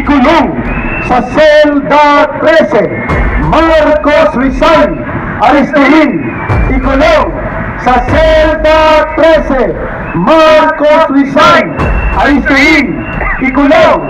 ikulong sa Selda 13. Marcos resign, aristuhin, ikulong sa Selda 13. Marcos resign, aristuhin, ikulong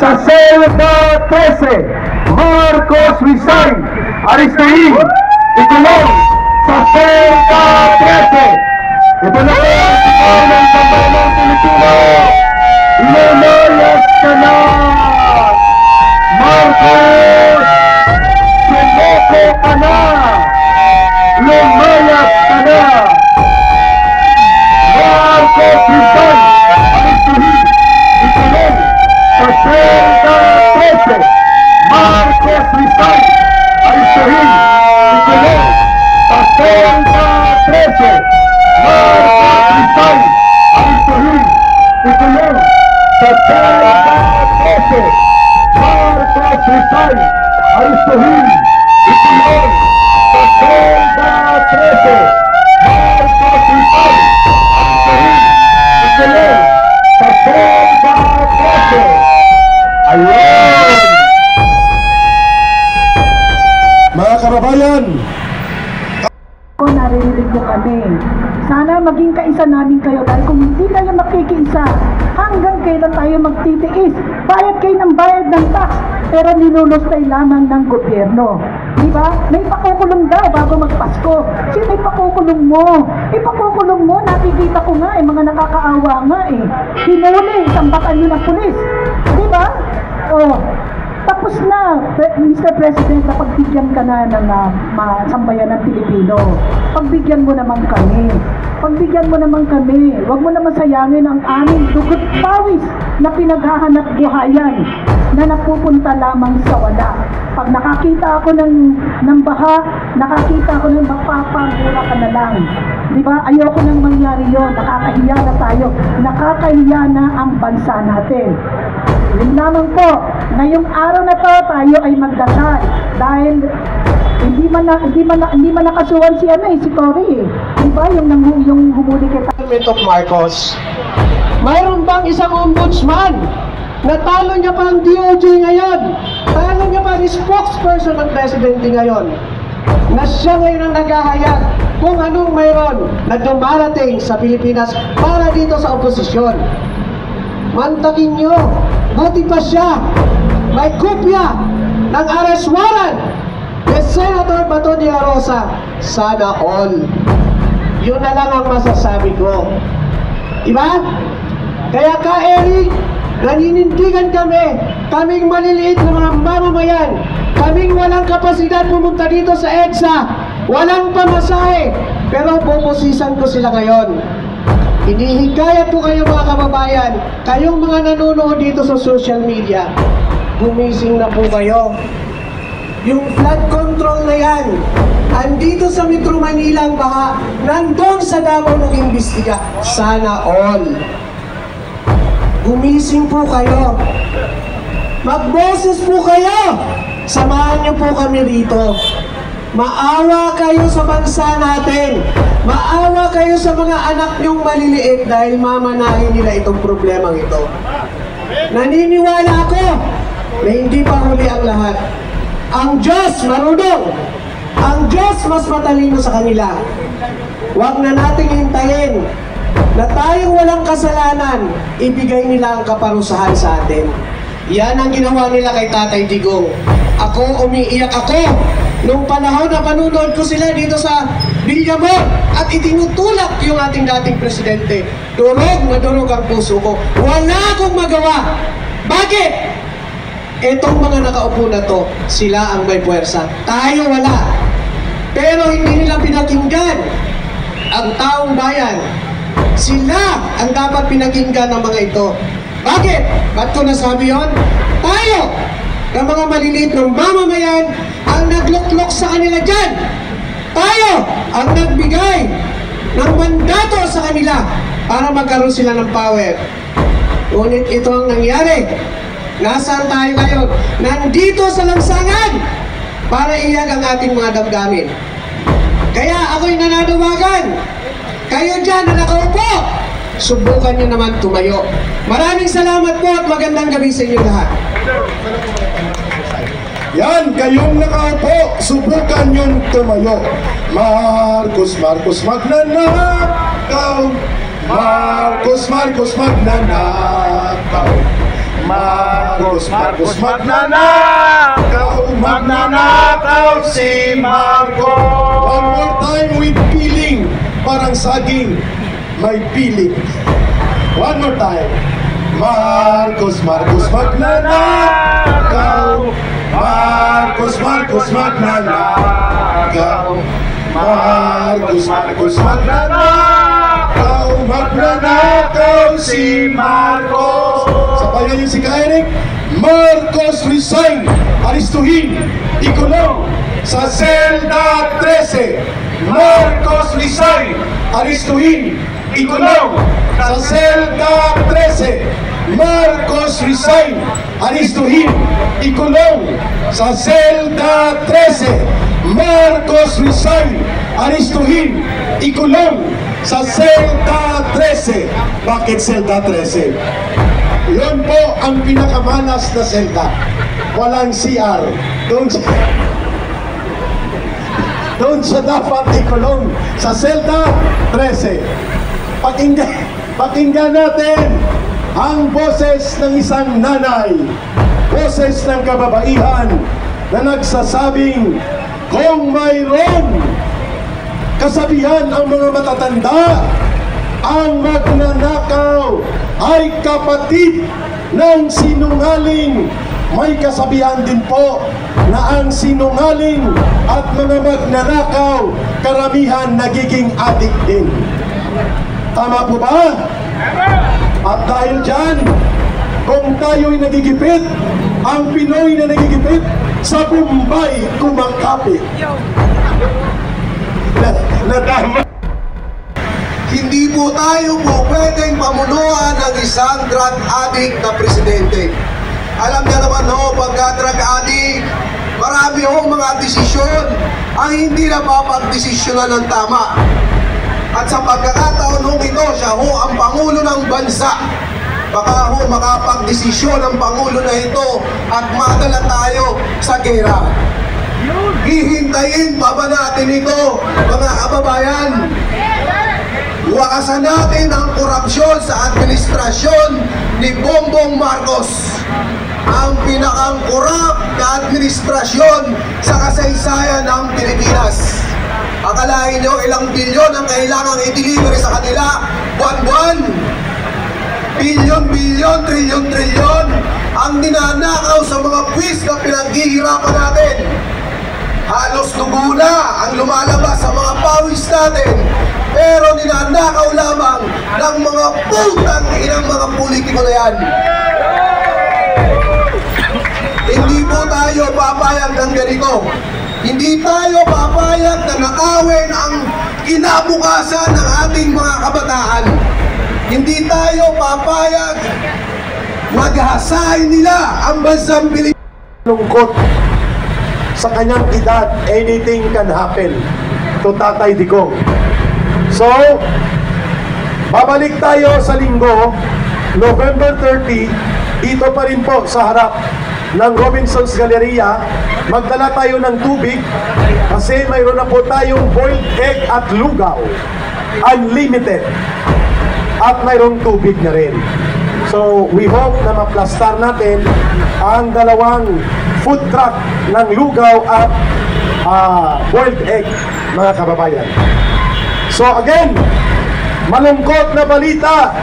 sa Selda 13. Marcos resign, aristuhin, ikulong sa Selda 13. Ito na po ang ng Sambayanang Pilipino. Lumayas ka na! Marcos! Sumoko ka na! Lumayas ka na! Marcos resign! Aristuhin! Ikulong sa Selda 13! Marcos resign! Aristuhin! Ikulong sa Selda 13! Marcos resign! Aristuhin! Ikulong sa Selda 13! Marcos resign! Aristuhin! Ikulong sa Selda 13! Marcos resign! Aristuhin! Ikulong sa Selda 13! Ayun! Mga kababayan, naririnig niyo kami. Sana maging kaisa namin kayo dahil kung hindi kayo makikiisa, hanggang kailan tayo magtitiis? Bayad kayo ng bayad ng tax, pero nilulustay lamang ng gobyerno. Diba? May pakukulong daw bago magpasko. Sino ipakukulong mo? Ipakukulong mo, nakikita ko nga mga nakakaawa nga Hinuli, isang batalyon ng pulis. Diba? Oh. Tapos na, Mr. President, pagbigyan ka na ng sambayanang Pilipino. Pagbigyan mo naman kami. Pagbigyan mo naman kami. Huwag mo naman sayangin ang aming dugot pawis na pinaghahanap buhayan na napupunta lamang sa wala. Pag nakakita ako ng baha, nakakita ako ng mapapamura ka na lang. Diba? Ayoko nang mangyari yun. Nakakahiya na tayo. Nakakahiya na ang bansa natin. Yun lamang po, ngayong araw na to tayo ay magdasal dahil hindi man nakasuhan si Cory Diba? Yung humuli kita. Of Marcos, mayroon bang isang ombudsman na talo niya pa ang DOJ ngayon, talo niya pa ang spokesperson ng presidente ngayon, na siya ngayon ang naghahayag kung anong mayroon na dumarating sa Pilipinas para dito sa oposisyon. Mantakin nyo, buti pa siya may kopya ng arrest warrant ni Senator Bato de la Rosa. Sana all. Yun na lang ang masasabi ko. Diba? Kaya ka, Eric, naninindigan kaming maliliit na mga mamamayan, kaming walang kapasidad pumunta dito sa EDSA, walang pamasahe, pero pupusisan ko sila ngayon. Hinihikayat po kayo mga kababayan, kayong mga nanonood dito sa social media, gumising na po kayo. Yung flood control na yan, andito sa Metro Manila ang baha, nandun sa Davao nag-imbestiga. Sana all. Gumising po kayo. Magboses po kayo. Samahan niyo po kami rito. Maawa kayo sa bansa natin. Maawa kayo sa mga anak niyong maliliit dahil mamanahin nila itong problemang ito. Naniniwala ako na hindi pa huli ang lahat. Ang Diyos marunong. Ang Diyos mas matalino sa kanila. Huwag na nating hintayin na tayong walang kasalanan, ibigay nila ang kaparusahan sa atin. Yan ang ginawa nila kay Tatay Digong. Ako, umiiyak ako nung panahon na panunod ko sila dito sa Villamor at itinutulak yung ating dating presidente. Durog na durog ang puso ko. Wala akong magawa. Bakit? Etong mga nakaupo na to, sila ang may puwersa. Tayo wala. Pero hindi nila pinakinggan ang taong bayan. Sila ang dapat pinakinggan ng mga ito. Bakit? Ba't ko nasabi yun? Tayo, ng mga maliliit ng mamamayan, ang nagluklok sa kanila dyan. Tayo, ang nagbigay ng mandato sa kanila para magkaroon sila ng power. Ngunit ito ang nangyari. Nasaan tayo ngayon? Nandito sa lansangan para iyag ang ating mga damdamin. Kaya ako'y nananawagan. Kayo dyan na nakaupo, subukan nyo naman tumayo. Maraming salamat po at magandang gabi sa inyo lahat. Yan, kayong nakaupo, subukan yung tumayo. Marcos, Marcos, magnanakaw. Marcos, Marcos, magnanakaw. Marcos, Marcos, magnanakaw. Magnanakaw si Marcos. One more time with feeling. Parang saging, may piling. One more time. Marcos, Marcos, magnanakaw. Marcos, Marcos, magnanakaw. Marcos, Marcos, magnanakaw. Magnanakaw si Marcos. Sabayan niyo si Eric. Marcos resign. Aristuhin. Ikulong sa selda 13. Marcos resign. Aristuhin. Ikulong sa selda 13. Marcos resign. Aristuhin. Ikulong sa selda 13. Marcos resign. Aristuhin. Ikulong sa selda 13. Bakit selda 13? Yun po ang pinakamalas na selda. Walang CR. Doon siya dapat ikulong sa selda 13. Pakinggan natin ang boses ng isang nanay, boses ng kababaihan na nagsasabing kung mayroon kasabihan ang mga matatanda, ang magnanakaw ay kapatid ng sinungaling. May kasabihan din po na ang sinungaling at mga magnanakaw karamihan nagiging adik din. Tama po ba? At dahil dyan, kung tayo'y nagigipit, ang Pinoy na nagigipit, sa Bombay kumakapit. Nadama. Hindi po tayo pwedeng pamunuan ng isang drug addict na presidente. Alam niya naman ho, pagka drug addict, marami ho mga desisyon ang hindi napapagdesisyonan ng tama. At sa pagkakataon ho ito, siya ho ang Pangulo ng bansa. Baka ho makapagdesisyon ang Pangulo na ito at madala tayo sa gera. Hihintayin pa ba natin ito, mga kababayan? Wakasan natin ang korupsyon sa administrasyon ni Bongbong Marcos. Ang pinakang korap na administrasyon sa kasaysayan ng Pilipinas. Akalain nyo ilang bilyon ang kailangang i-deliver sa kanila buwan-buwan? Bilyon-bilyon, trilyon-trilyon ang ninanakaw sa mga buwis na pinaghihirapan natin. Halos dugo na ang lumalabas sa mga pawis natin, pero ninanakaw lamang ng mga putang inang mga politiko na yan. Hindi po tayo papayag ng ganito. Hindi tayo papayag na nakawin ang kinabukasan ng ating mga kabataan. Hindi tayo papayag maghasain nila ang bansang Pilipinas. Lungkot sa kanyang edad, anything can happen to Tatay Digong. So, babalik tayo sa linggo, November 30, dito pa rin po sa harap ng Robinson's Galleria. Magdala tayo ng tubig kasi mayroon na po tayong boiled egg at lugaw, unlimited, at mayroong tubig na rin. So we hope na maplastar natin ang dalawang food truck ng lugaw at boiled egg, mga kababayan. So again, malungkot na balita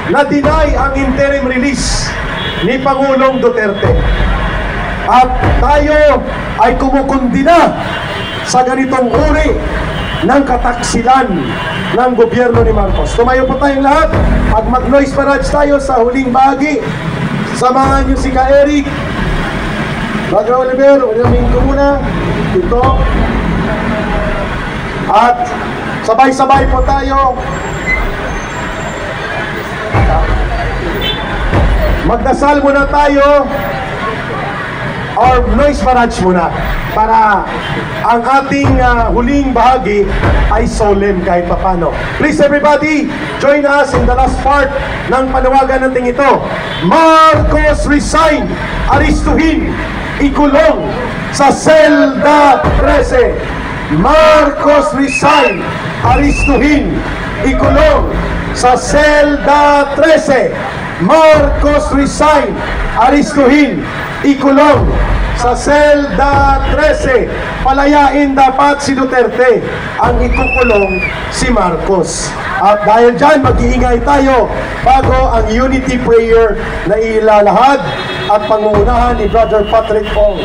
na deny ang interim release ni Pangulong Duterte. At tayo ay kumukundina sa ganitong uri ng kataksilan ng gobyerno ni Marcos. Tumayo po tayong lahat at mag-noise parade tayo sa huling bahagi. Samahan niyo si Ka-Eric, Baga Oliver, ulamin ko muna ito. At sabay-sabay po tayo magdasal muna tayo or noise barrage muna para ang ating huling bahagi ay solemn kahit papano. Please everybody, join us in the last part ng panawagan natin ito. Marcos resign, aristuhin, ikulong sa selda 13. Marcos resign, aristuhin, ikulong sa selda 13. Marcos resign, aristuhin, ikulong sa selda 13. Palayain dapat si Duterte, ang ikukulong si Marcos. At dahil dyan, mag-iingay tayo bago ang unity prayer na ilalahad at pangungunahan ni Brother Patrick Ong.